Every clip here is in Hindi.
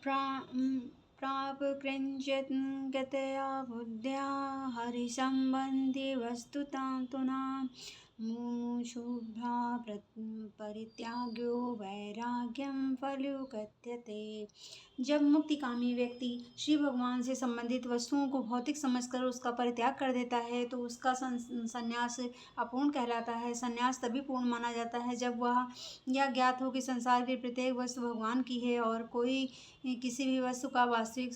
प्रा प्रापकृञ्चत् गतया बुद्ध्या हरिसम्बन्धि वस्तुतां तु न मुमुक्षुभ्या परित्याग्यो वैराग्यं फल्यु कथ्यते। जब मुक्तिकामी व्यक्ति श्री भगवान से संबंधित वस्तुओं को भौतिक समझकर उसका परित्याग कर देता है तो उसका संन्यास अपूर्ण कहलाता है। संन्यास तभी पूर्ण माना जाता है जब वह यह ज्ञात हो कि संसार की प्रत्येक वस्तु भगवान की है और कोई किसी भी वस्तु का वास्तविक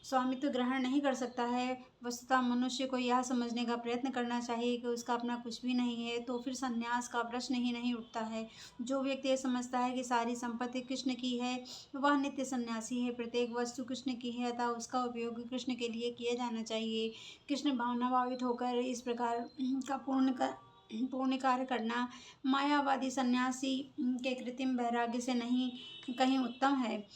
स्वामित्व ग्रहण नहीं कर सकता है। वस्तुतः मनुष्य को यह समझने का प्रयत्न करना चाहिए कि उसका अपना कुछ भी नहीं है, तो फिर संन्यास का प्रश्न ही नहीं उठता है। जो व्यक्ति यह समझता है कि सारी संपत्ति कृष्ण की है वह नित्य सन्यासी है। प्रत्येक वस्तु कृष्ण की है अतः उसका उपयोग कृष्ण के लिए किया जाना चाहिए। कृष्ण भावनाभावित होकर इस प्रकार का पूर्ण कार्य करना मायावादी सन्यासी के कृत्रिम वैराग्य से नहीं कहीं उत्तम है।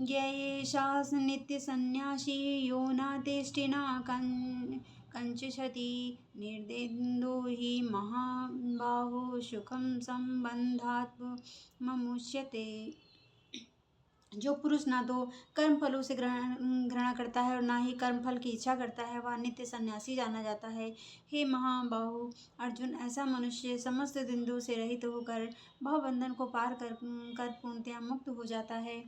ज्ञेयेषास नित्य सन्यासी यो न तेष्टिना कंचशति निर्देन्दो हि महाबाहो सुखम संबंधात् ममुष्यते। जो पुरुष ना तो कर्म फलों से घृणा करता है और ना ही कर्म फल की इच्छा करता है वह नित्य सन्यासी जाना जाता है। हे महाबाहु अर्जुन, ऐसा मनुष्य समस्त द्वंद्वों से रहित होकर भवबंधन को पार कर पूर्णतया मुक्त हो जाता है।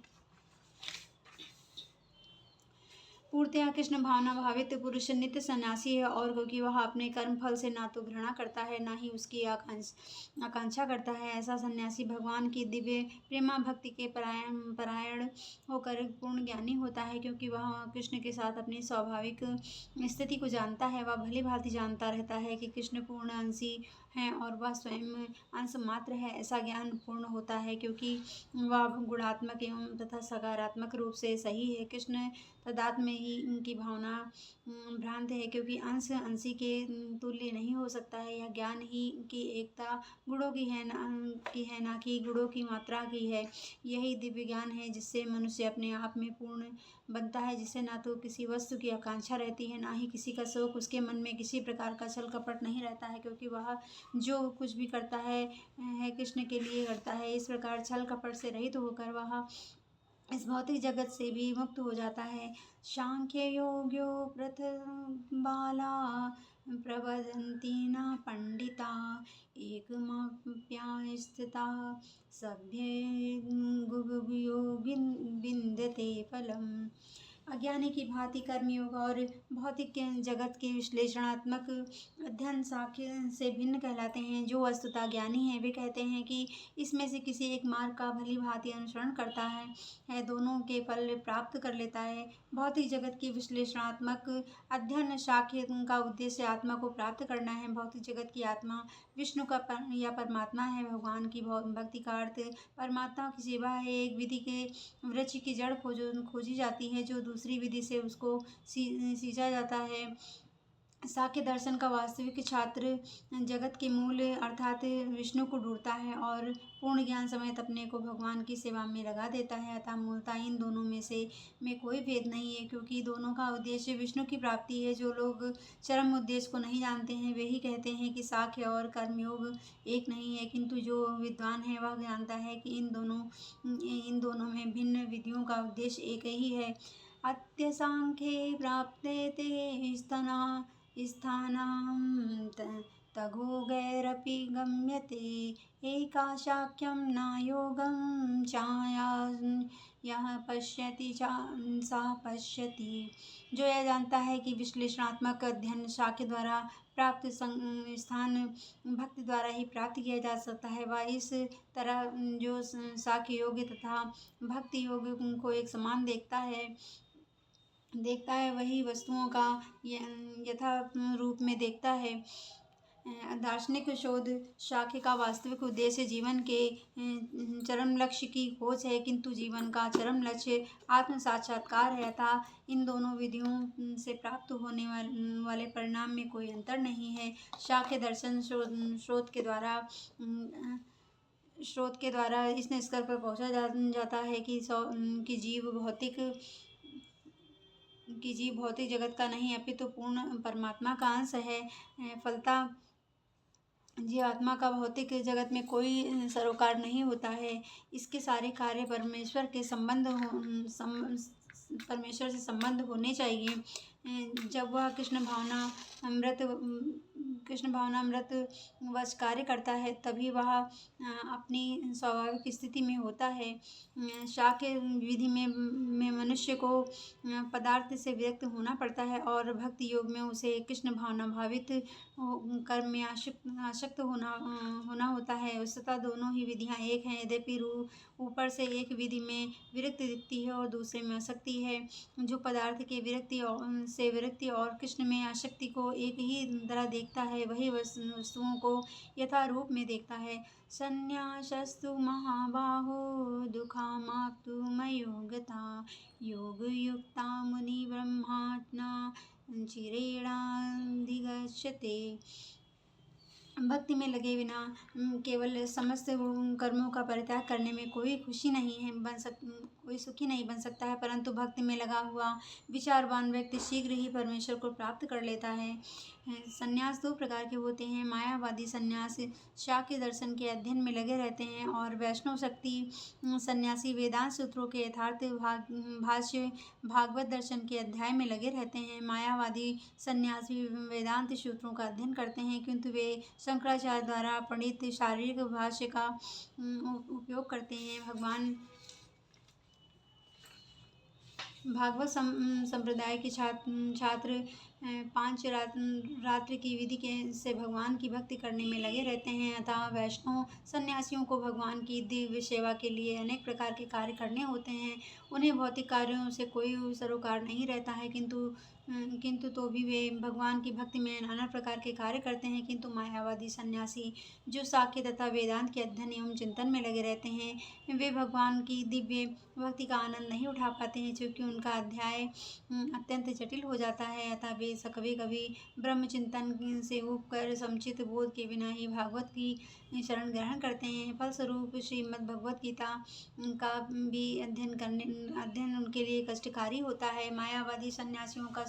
पूर्णतया कृष्ण भावना भावित पुरुष नित्य सन्यासी है और क्योंकि वह अपने कर्म फल से ना तो घृणा करता है ना ही उसकी आकांक्षा करता है, ऐसा सन्यासी भगवान की दिव्य प्रेमा भक्ति के परायण होकर पूर्ण ज्ञानी होता है। क्योंकि वह कृष्ण के साथ अपनी स्वाभाविक स्थिति को जानता है, वह भली भांति जानता रहता है कि कृष्ण पूर्ण अंशी हैं और वह स्वयं अंश मात्र है। ऐसा ज्ञान पूर्ण होता है क्योंकि वह गुणात्मक एवं तथा सकारात्मक रूप से सही है। कृष्ण तदात्म में ही इनकी भावना भ्रांत है क्योंकि अंश अंशी के तुल्य नहीं हो सकता है। यह ज्ञान ही की एकता गुणों की है ना कि गुणों की मात्रा की है। यही दिव्य ज्ञान है जिससे मनुष्य अपने आप में पूर्ण बनता है, जिससे ना तो किसी वस्तु की आकांक्षा रहती है ना ही किसी का शौक। उसके मन में किसी प्रकार का छल कपट नहीं रहता है क्योंकि वह जो कुछ भी करता है कृष्ण के लिए करता है। इस प्रकार छल कपट से रहित होकर वह इस भौतिक जगत से भी मुक्त हो जाता है। सांख्य योग्यो बाला प्रवदन्ति न पंडिता एकमप्यास्थिता सभ्ये गुगुभ्यो विन्दते फलम्। अज्ञानी की भांति कर्मयोग और भौतिक जगत के विश्लेषणात्मक अध्ययन सांख्य से भिन्न कहलाते हैं। जो वस्तुतः ज्ञानी हैं वे कहते हैं कि इसमें से किसी एक मार्ग का भली भांति अनुसरण करता है दोनों के फल प्राप्त कर लेता है। भौतिक जगत की विश्लेषणात्मक अध्ययन सांख्य का उद्देश्य आत्मा को प्राप्त करना है। भौतिक जगत की आत्मा विष्णु का या परमात्मा है। भगवान की भक्ति का अर्थ परमात्मा की सेवा है। एक विधि के वृक्ष की जड़ खोजी जाती है जो दूसरी विधि से उसको सींचा जाता है। सांख्य दर्शन का वास्तविक छात्र जगत के मूल अर्थात विष्णु को ढूंढता है और पूर्ण ज्ञान समेत अपने को भगवान की सेवा में लगा देता है। अतः मूलतः इन दोनों में कोई भेद नहीं है क्योंकि दोनों का उद्देश्य विष्णु की प्राप्ति है। जो लोग चरम उद्देश्य को नहीं जानते हैं वे ही कहते हैं कि सांख्य और कर्मयोग एक नहीं है, किंतु जो विद्वान है वह जानता है कि इन दोनों में भिन्न विधियों का उद्देश्य एक ही है। अत्यसांख्ये प्राप्ते ते स्थानां तगो गैरपि गम्यते एका शाक्यं न योगं चाया यह पश्यति सा पश्यति। जो यह जानता है कि विश्लेषणात्मक अध्ययन शाक्य द्वारा प्राप्त स्थान भक्ति द्वारा ही प्राप्त किया जा सकता है वह इस तरह जो शाक्य योग तथा भक्ति योग को एक समान देखता है वही वस्तुओं का यथा रूप में देखता है। दार्शनिक शोध शाक्य का वास्तविक उद्देश्य जीवन के चरम लक्ष्य की खोज है, किंतु जीवन का चरम लक्ष्य आत्म साक्षात्कार है। अतः इन दोनों विधियों से प्राप्त होने वाले परिणाम में कोई अंतर नहीं है। शाक्य दर्शन स्रोत के द्वारा इस निष्कर्ष पर पहुंचा जाता है कि जीव भौतिक जगत का नहीं अपितु पूर्ण परमात्मा का अंश है। फलतः जीवात्मा का भौतिक जगत में कोई सरोकार नहीं होता है। इसके सारे कार्य परमेश्वर के परमेश्वर से संबंध होने चाहिए। जब वह कृष्ण भावनामृत वश कार्य करता है, तभी वह अपनी स्वाभाविक स्थिति में होता है। शाक्य विधि में मनुष्य को पदार्थ से विरक्त होना पड़ता है और भक्ति योग में उसे कृष्ण भावना भावित कर्म में आसक्त होना होता है। वस्तुतः दोनों ही विधियां एक हैं, यद्यपि ऊपर से एक विधि में विरक्ति दिखती है और दूसरे में आसक्ति है। जो पदार्थ के विरक्ति और कृष्ण में आसक्ति को एक ही तरह देखता है, वही वस्तुओं को यथारूप में देखता है। संन्यासस्तु महाबाहो दुःखमाप्तुमयोगता योगयुक्ता मुनिब्रह्मात्मा चिरेणाधिगच्छते। भक्ति में लगे बिना केवल समस्त कर्मों का परित्याग करने में कोई सुखी नहीं बन सकता है, परंतु भक्ति में लगा हुआ विचारवान व्यक्ति शीघ्र ही परमेश्वर को प्राप्त कर लेता है। संन्यास दो प्रकार के होते हैं। मायावादी संन्यास शाक्य दर्शन के अध्ययन में लगे रहते हैं और वैष्णव शक्ति सन्यासी वेदांत सूत्रों के यथार्थ भाष्य भागवत दर्शन के अध्याय में लगे रहते हैं। मायावादी सन्यासी वेदांत सूत्रों का अध्ययन करते हैं, किंतु वे शंकराचार्य द्वारा प्रणीत शारीरिक भाष्य का उपयोग करते हैं। भागवत संप्रदाय के छात्र 5 रात्रि की विधि से भगवान की भक्ति करने में लगे रहते हैं। अतः वैष्णव सन्यासियों को भगवान की दिव्य सेवा के लिए अनेक प्रकार के कार्य करने होते हैं। उन्हें भौतिक कार्यों से कोई सरोकार नहीं रहता है, किंतु तो भी वे भगवान की भक्ति में नाना प्रकार के कार्य करते हैं। किंतु मायावादी सन्यासी जो साख्य तथा वेदांत के अध्ययन एवं चिंतन में लगे रहते हैं, वे भगवान की दिव्य भक्ति का आनंद नहीं उठा पाते हैं, क्योंकि उनका अध्याय अत्यंत जटिल हो जाता है। अतः वे कभी कभी ब्रह्म चिंतन से ऊब कर समुचित बोध के बिना ही भागवत की शरण ग्रहण करते हैं। फलस्वरूप श्रीमद् भगवत गीता का भी अध्ययन उनके लिए कष्टकारी होता है। मायावादी सन्यासियों का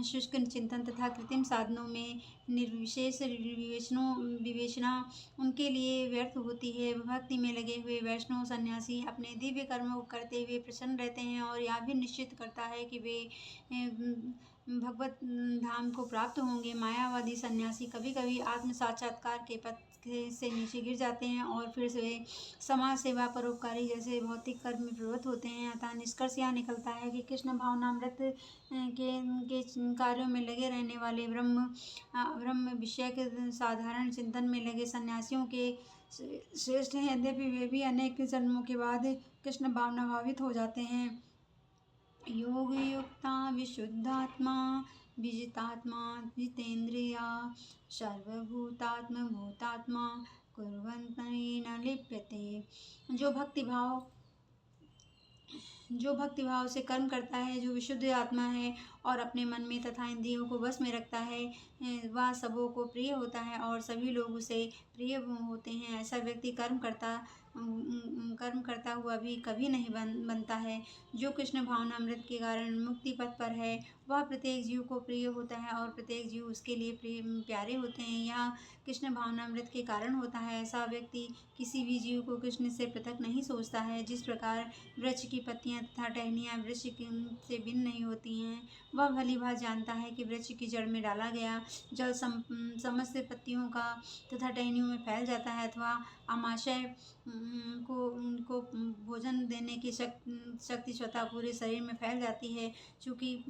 शुष्क चिंतन तथा कृत्रिम साधनों में निर्विशेष विवेचना उनके लिए व्यर्थ होती है। भक्ति में लगे हुए वैष्णव सन्यासी अपने दिव्य कर्मों को करते हुए प्रसन्न रहते हैं और यह भी निश्चित करता है कि वे भगवत धाम को प्राप्त होंगे। मायावादी सन्यासी कभी कभी आत्म साक्षात्कार के पथ से नीचे गिर जाते हैं और फिर से वे समाज सेवा परोपकारी जैसे भौतिक कर्म में प्रवृत्त होते हैं। अतः निष्कर्ष यह निकलता है कि कृष्ण भावनामृत के कार्यों में लगे रहने वाले ब्रह्म विषय के साधारण चिंतन में लगे सन्यासियों के श्रेष्ठ हैं, यद्यपि वे भी अनेक जन्मों के बाद कृष्ण भावना भावित हो जाते हैं। योग युक्ता विशुद्धात्मा विजितात्मा जितेन्द्रिया सर्वभूतात्म भूतात्मा कुर्वन्ति न लिप्यते। जो भक्ति भाव से कर्म करता है, जो विशुद्ध आत्मा है और अपने मन में तथा इंद्रियों को बस में रखता है, वह सबों को प्रिय होता है और सभी लोग उसे प्रिय होते हैं। ऐसा व्यक्ति कर्म करता हुआ भी कभी नहीं बनता है। जो कृष्ण भावनामृत के कारण मुक्ति पथ पर है, वह प्रत्येक जीव को प्रिय होता है और प्रत्येक जीव उसके लिए प्यारे होते हैं। यह कृष्ण भावनामृत के कारण होता है। ऐसा व्यक्ति किसी भी जीव को कृष्ण से पृथक नहीं सोचता है। जिस प्रकार वृक्ष की पत्तियां तथा टहनियाँ वृक्ष से भिन्न नहीं होती हैं, वह भली भांति जानता है कि वृक्ष की जड़ में डाला गया जल समस्त पत्तियों का तथा टहनियों में फैल जाता है, अथवा आमाशय को भोजन देने की शक्ति स्वतः पूरे शरीर में फैल जाती है। चूँकि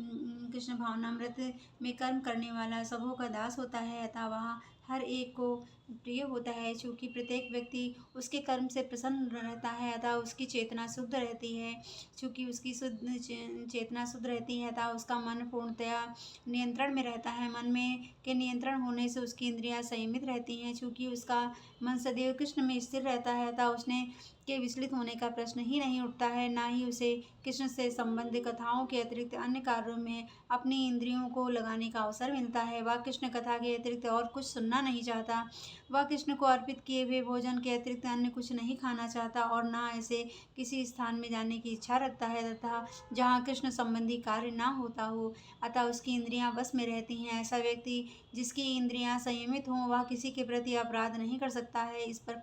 कृष्ण भावनामृत में कर्म करने वाला सबों का दास होता है, अतः वह हर एक को प्रिय होता है। चूँकि प्रत्येक व्यक्ति उसके कर्म से प्रसन्न रहता है, अतः उसकी चेतना शुद्ध रहती है। चूँकि उसकी चेतना शुद्ध रहती है, अतः उसका मन पूर्णतया नियंत्रण में रहता है। मन में के नियंत्रण होने से उसकी इंद्रियां संयमित रहती हैं। चूँकि उसका मन सदैव कृष्ण में स्थिर रहता है, अतः उसने के विचलित होने का प्रश्न ही नहीं उठता है। ना ही उसे कृष्ण से संबंधित कथाओं के अतिरिक्त अन्य कार्यों में अपनी इंद्रियों को लगाने का अवसर मिलता है। वह कृष्ण कथा के अतिरिक्त और कुछ सुनना नहीं चाहता। वह कृष्ण को अर्पित किए हुए भोजन के अतिरिक्त अन्य कुछ नहीं खाना चाहता और न ऐसे किसी स्थान में जाने की इच्छा रखता है तथा जहाँ कृष्ण संबंधी कार्य ना होता हो, अतः उसकी इंद्रियां बस में रहती हैं। ऐसा व्यक्ति जिसकी इंद्रियां संयमित हों वह किसी के प्रति अपराध नहीं कर सकता है। इस पर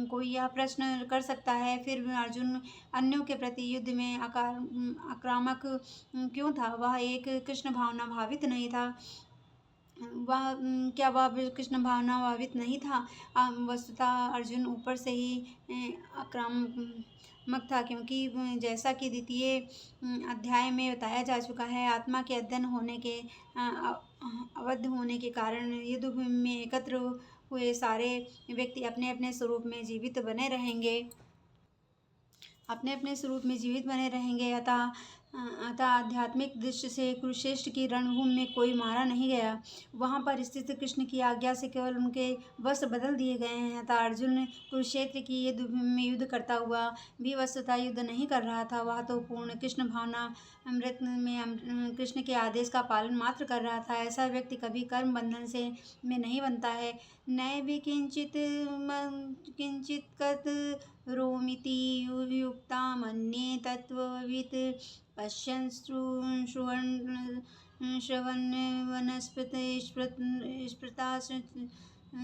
कोई यह प्रश्न कर सकता है, फिर अर्जुन अन्यों के प्रति युद्ध में आक्रामक क्यों था? वह एक कृष्ण भावना भावित नहीं था। क्या वह कृष्ण भावना भावित नहीं था? वस्तुतः अर्जुन ऊपर से ही आक्रामक था, क्योंकि जैसा कि द्वितीय अध्याय में बताया जा चुका है, आत्मा के अध्ययन होने के अवध होने के कारण युद्ध भूमि में एकत्र हुए सारे व्यक्ति अपने अपने स्वरूप में जीवित बने रहेंगे। अतः आध्यात्मिक दृष्टि से कुरुक्षेत्र की रणभूमि में कोई मारा नहीं गया। वहां पर स्थित कृष्ण की आज्ञा से केवल उनके वस्त्र बदल दिए गए हैं। अतः अर्जुन कुरुक्षेत्र की युद्ध भूमि में युद्ध करता हुआ भी वस्तुतः युद्ध नहीं कर रहा था। वह तो पूर्ण कृष्ण भावना अमृत में कृष्ण के आदेश का पालन मात्र कर रहा था। ऐसा व्यक्ति कभी कर्म बंधन में नहीं बनता है। नैव किंचित् रोमिति युक्ता मन्ये तत्त्ववित् पश्यन् श्रवन् वनस्पतिस्मृता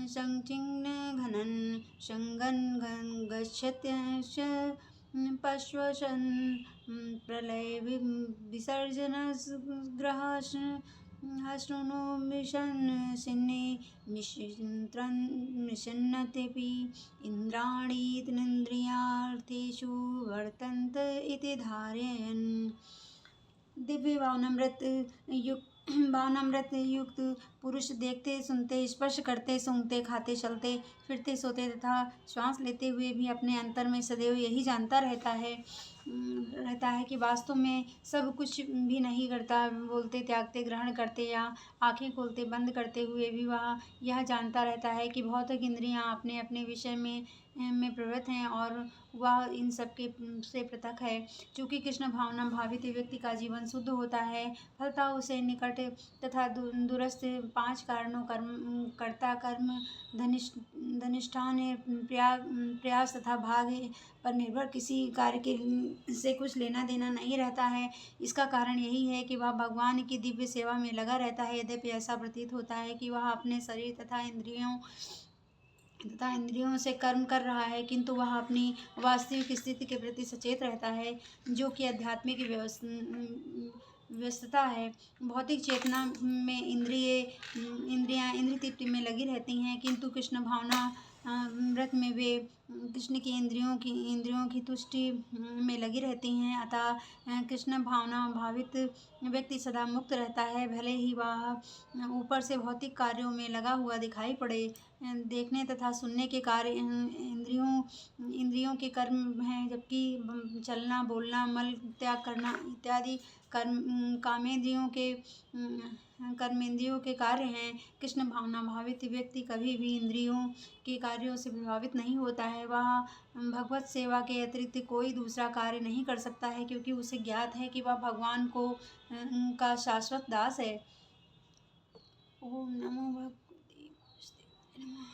संचिन्न घनन् शङ्गन् गच्छत्यश्च पश्वशन् प्रलय विसर्जनग्रहः शृणु मिशन् सिन्ने निशन्नतेऽपि इन्द्राणि इन्द्रियार्थेषु वर्तन्त इति धारयन्। दिव्य भावनामृत युक्त पुरुष देखते, सुनते, स्पर्श करते, सूंघते, खाते, चलते, फिरते, सोते तथा श्वास लेते हुए भी अपने अंतर में सदैव यही जानता रहता है कि वास्तव में सब कुछ भी नहीं करता। बोलते, त्यागते, ग्रहण करते या आंखें खोलते बंद करते हुए भी वह यह जानता रहता है कि भौतिक इंद्रियां अपने अपने विषय में प्रवृत्त हैं और वह इन सब के से पृथक है। चूँकि कृष्ण भावना भावित व्यक्ति का जीवन शुद्ध होता है, फलतः उसे निकट तथा दूरस्थ 5 कारणों कर्ता, कर्म, धनिष्ठान, प्रयास तथा भाग पर निर्भर किसी कार्य से कुछ लेना देना नहीं रहता है। इसका कारण यही है कि वह भगवान की दिव्य सेवा में लगा रहता है। यद्यपि ऐसा प्रतीत होता है कि वह अपने शरीर तथा इंद्रियों से कर्म कर रहा है, किंतु वह अपनी वास्तविक स्थिति के प्रति सचेत रहता है, जो कि आध्यात्मिक व्यस्तता है। भौतिक चेतना में इंद्रियां इंद्रिय तृप्ति में लगी रहती हैं, किंतु कृष्ण भावना व्रत में वे कृष्ण की इंद्रियों की तुष्टि में लगी रहती हैं। अतः कृष्ण भावना भावित व्यक्ति सदा मुक्त रहता है, भले ही वह ऊपर से भौतिक कार्यों में लगा हुआ दिखाई पड़े। देखने तथा सुनने के कार्य इंद्रियों के कर्म हैं, जबकि चलना, बोलना, मल त्याग करना इत्यादि कर्मेंद्रियों के कार्य हैं। कृष्ण भावना भावित व्यक्ति कभी भी इंद्रियों के कार्यों से प्रभावित नहीं होता है। वह भगवत सेवा के अतिरिक्त कोई दूसरा कार्य नहीं कर सकता है, क्योंकि उसे ज्ञात है कि वह भगवान का शाश्वत दास है। ओम नमो भगवते वासुदेवाय नमः।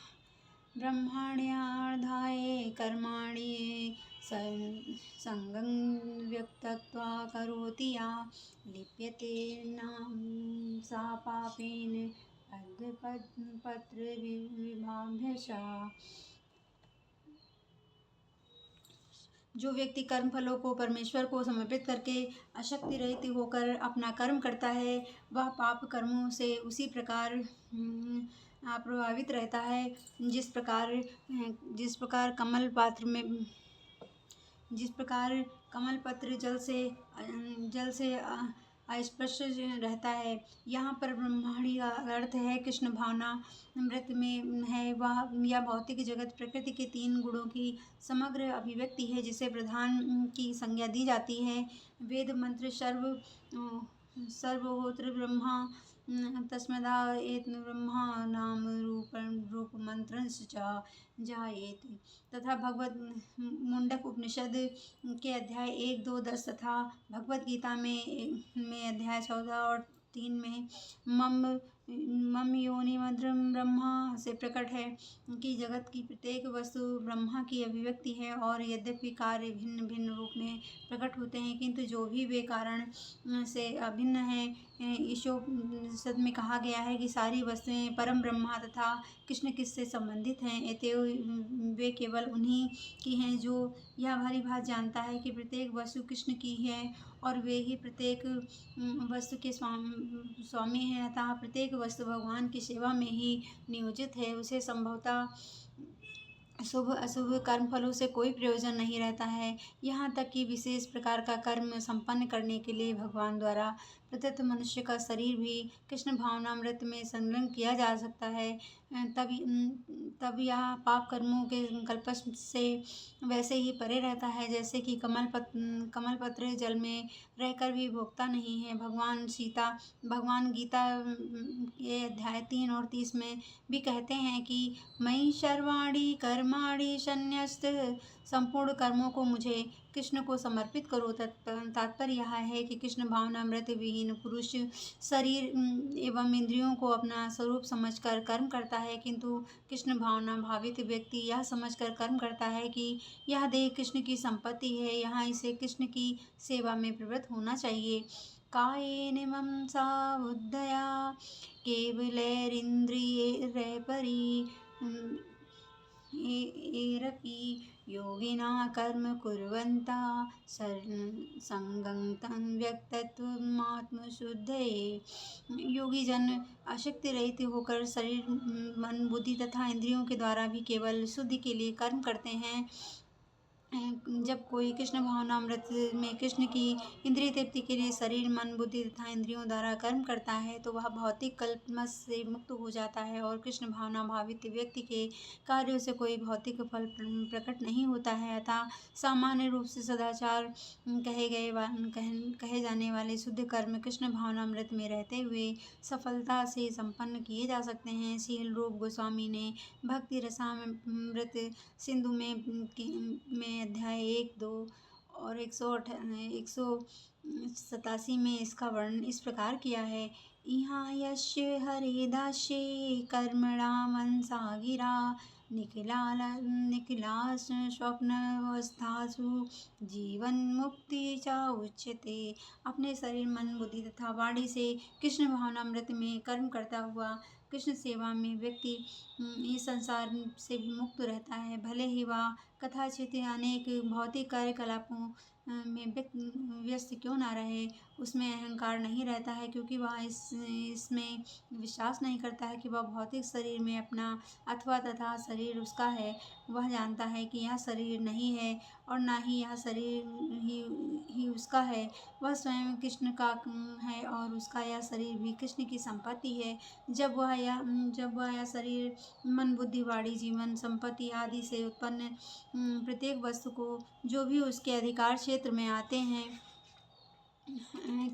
ब्रह्मण्यार्धाय कर्माणि संगं व्यक्त्वा करोति या लिप्यते नाम सा पापेन पत्रविभाभ्यसा। जो व्यक्ति कर्म फलों को परमेश्वर को समर्पित करके अशक्ति रहित होकर अपना कर्म करता है, वह पाप कर्मों से उसी प्रकार प्रभावित रहता है जिस प्रकार कमल पत्र जल से अस्पर्श रहता है। यहाँ पर ब्रह्मांडी का अर्थ है कृष्ण भावना मृत में है। यह भौतिक जगत प्रकृति के 3 गुणों की समग्र अभिव्यक्ति है, जिसे प्रधान की संज्ञा दी जाती है। वेद मंत्र सर्वहोत्र ब्रह्मा तस्मदा एत ब्रह्मा नाम रूपमंत्रश्च जायेत तथा भगवत मुंडक उपनिषद के अध्याय 1, 2, 10 तथा भगवत गीता में अध्याय 14 और 3 में मम मम योनिमद्रम ब्रह्मा से प्रकट है कि जगत की प्रत्येक वस्तु ब्रह्मा की अभिव्यक्ति है। और यद्यपि कार्य भिन्न भिन्न रूप में प्रकट होते हैं, किंतु जो भी वे कारण से अभिन्न है, ईशोपनिषद में कहा गया है कि सारी वस्तुएं परम ब्रह्मा तथा कृष्ण किससे संबंधित हैं। अतएव वे केवल उन्हीं की हैं जो यह भली भांति जानता है कि प्रत्येक वस्तु कृष्ण की है और वे ही प्रत्येक वस्तु के स्वामी हैं, अतः प्रत्येक वस्तु भगवान की सेवा में ही नियोजित है। उसे संभवतः शुभ अशुभ कर्म फलों से कोई प्रयोजन नहीं रहता है। यहाँ तक कि विशेष प्रकार का कर्म संपन्न करने के लिए भगवान द्वारा प्रदत्त मनुष्य का शरीर भी कृष्ण भावनामृत में संलग्न किया जा सकता है। तब यह पाप कर्मों के कल्प से वैसे ही परे रहता है जैसे कि कमल पत्र जल में रहकर भी भोगता नहीं है। भगवान गीता के अध्याय 3 और 30 में भी कहते हैं कि मयि सर्वाणि कर्माणि संन्यस्त, संपूर्ण कर्मों को मुझे कृष्ण को समर्पित करो। तात्पर्य यह है कि कृष्ण भावनामृत विहीन पुरुष शरीर एवं इंद्रियों को अपना स्वरूप समझकर कर्म करता है, किंतु कृष्ण भावना भावित व्यक्ति यह समझकर कर्म करता है कि यह देह कृष्ण की संपत्ति है, यहाँ इसे कृष्ण की सेवा में प्रवृत्त होना चाहिए। कायेन मनसा बुद्धया केवलैरिन्द्रियैरपि योगिना कर्म कुर्वन्तः संगं तं व्यक्तत्वमात्मशुद्धये। योगी जन आसक्ति रहित होकर शरीर मन बुद्धि तथा इंद्रियों के द्वारा भी केवल शुद्धि के लिए कर्म करते हैं। जब कोई कृष्ण भावनामृत में कृष्ण की इंद्रिय तृप्ति के लिए शरीर मन बुद्धि तथा इंद्रियों द्वारा कर्म करता है तो वह भौतिक कल्पमस से मुक्त हो जाता है और कृष्ण भावना भावित व्यक्ति के कार्यों से कोई भौतिक फल प्रकट नहीं होता है। अतः सामान्य रूप से सदाचार कहे जाने वाले शुद्ध कर्म कृष्ण भावनामृत में रहते हुए सफलता से संपन्न किए जा सकते हैं। श्रील रूप गोस्वामी ने भक्ति रसामृत सिंधु में अध्याय 1, 2 और 187 में इसका वर्णन इस प्रकार किया है। इहाँ यस्य हरिदास्ये कर्मणा मनसा गिरा निखिला स्वप्नावस्थासु जीवन मुक्ति च उच्यते। अपने शरीर मन बुद्धि तथा वाणी से कृष्ण भावनामृत में कर्म करता हुआ कृष्ण सेवा में व्यक्ति इस संसार से भी मुक्त रहता है। भले ही वह कथाचित अनेक भौतिक कार्यकलापों में व्यस्त क्यों न रहे, उसमें अहंकार नहीं रहता है, क्योंकि वह इसमें विश्वास नहीं करता है कि वह भौतिक शरीर में अपना अथवा तथा शरीर उसका है। वह जानता है कि यह शरीर नहीं है और न ही यह शरीर ही उसका है। वह स्वयं कृष्ण का है और उसका यह शरीर भी कृष्ण की संपत्ति है। जब वह यह शरीर मन बुद्धि वाणी जीवन संपत्ति आदि से उत्पन्न प्रत्येक वस्तु को जो भी उसके अधिकार क्षेत्र में आते हैं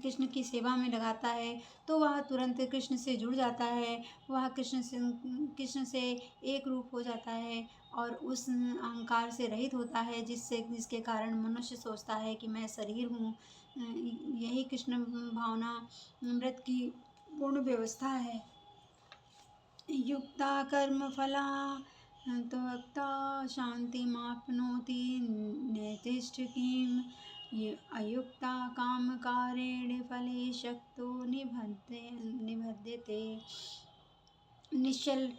कृष्ण की सेवा में लगाता है तो वह तुरंत कृष्ण से जुड़ जाता है। वह कृष्ण से एक रूप हो जाता है और उस अहंकार से रहित होता है जिसके कारण मनुष्य सोचता है कि मैं शरीर हूँ। यही कृष्ण भावना अमृत की पूर्ण व्यवस्था है। युक्ता कर्म फला त्वक्ता शांतिमाप्नोति नैतिष्ठ किम अयुक्ता कामकारेण फले शक्तो निबध्यते। निश्चल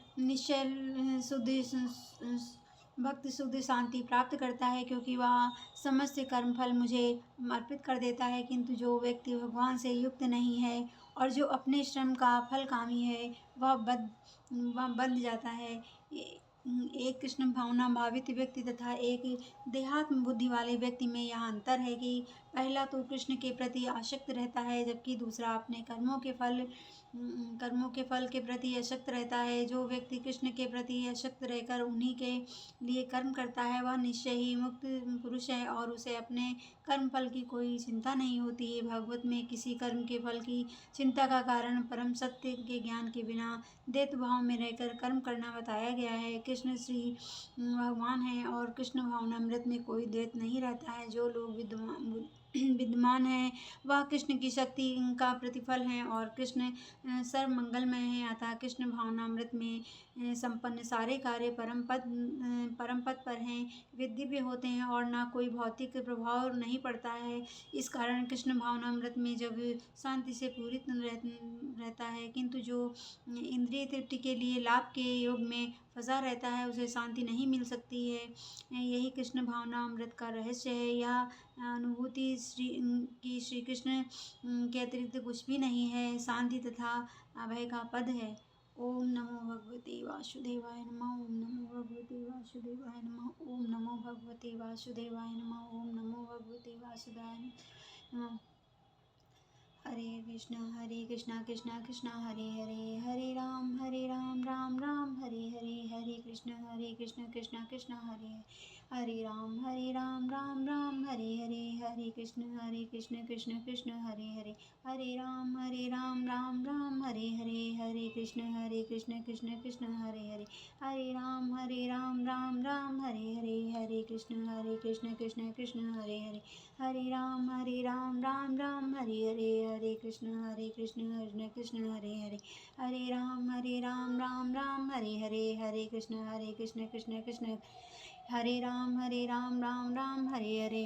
भक्त शुद्ध शांति प्राप्त करता है क्योंकि वह समस्त कर्मफल मुझे अर्पित कर देता है, किंतु जो व्यक्ति भगवान से युक्त नहीं है और जो अपने श्रम का फल कामी है वह बंध जाता है। एक कृष्ण भावना भावित व्यक्ति तथा एक देहात्म बुद्धि वाले व्यक्ति में यह अंतर है कि पहला तो कृष्ण के प्रति आसक्त रहता है जबकि दूसरा अपने कर्मों के फल के प्रति आसक्त रहता है। जो व्यक्ति कृष्ण के प्रति आसक्त रहकर उन्हीं के लिए कर्म करता है वह निश्चय ही मुक्त पुरुष है और उसे अपने कर्म फल की कोई चिंता नहीं होती है। भागवत में किसी कर्म के फल की चिंता का कारण परम सत्य के ज्ञान के बिना द्वैत भाव में रहकर कर्म करना बताया गया है। कृष्ण श्री भगवान है और कृष्ण भावनामृत में कोई द्वैत नहीं रहता है। जो लोग विद्यमान है वह कृष्ण की शक्ति का प्रतिफल है और कृष्ण सर्व मंगलमय है। अतः कृष्ण भावनामृत में संपन्न सारे कार्य परम पद पर हैं, वे दिव्य होते हैं और ना कोई भौतिक प्रभाव नहीं पड़ता है। इस कारण कृष्ण भावनामृत में जब शांति से पूरित रहता है, किंतु जो इंद्रिय तृप्ति के लिए लाभ के योग में फंसा रहता है उसे शांति नहीं मिल सकती है। यही कृष्ण भावनामृत का रहस्य है। यह अनुभूति श्री कृष्ण के अतिरिक्त कुछ भी नहीं है, शांति तथा अभय का पद है। ओम नमो भगवते वासुदेवाय नमः। ओम नमो भगवते वासुदेवाय नमः। ओम नमो भगवते वासुदेवाय नमः। ओम नमो भगवते वासुदेवाय नमः। हरे कृष्णा कृष्णा कृष्णा हरे हरे, हरे राम राम राम हरे हरे, हरे कृष्ण कृष्णा कृष्णा हरे हरे राम राम हरे हरे, हरे कृष्ण कृष्ण कृष्ण हरे हरे, हरे राम राम राम हरे हरे, हरे कृष्ण कृष्ण कृष्ण हरे हरे, हरे राम राम हरे हरे, हरे कृष्ण कृष्ण कृष्ण हरे हरे, हरे राम राम हरे हरे, हरे कृष्ण कृष्ण कृष्ण हरे हरे, हरे राम राम हरे हरे, हरे कृष्ण कृष्ण कृष्ण हरे राम राम राम हरे हरे।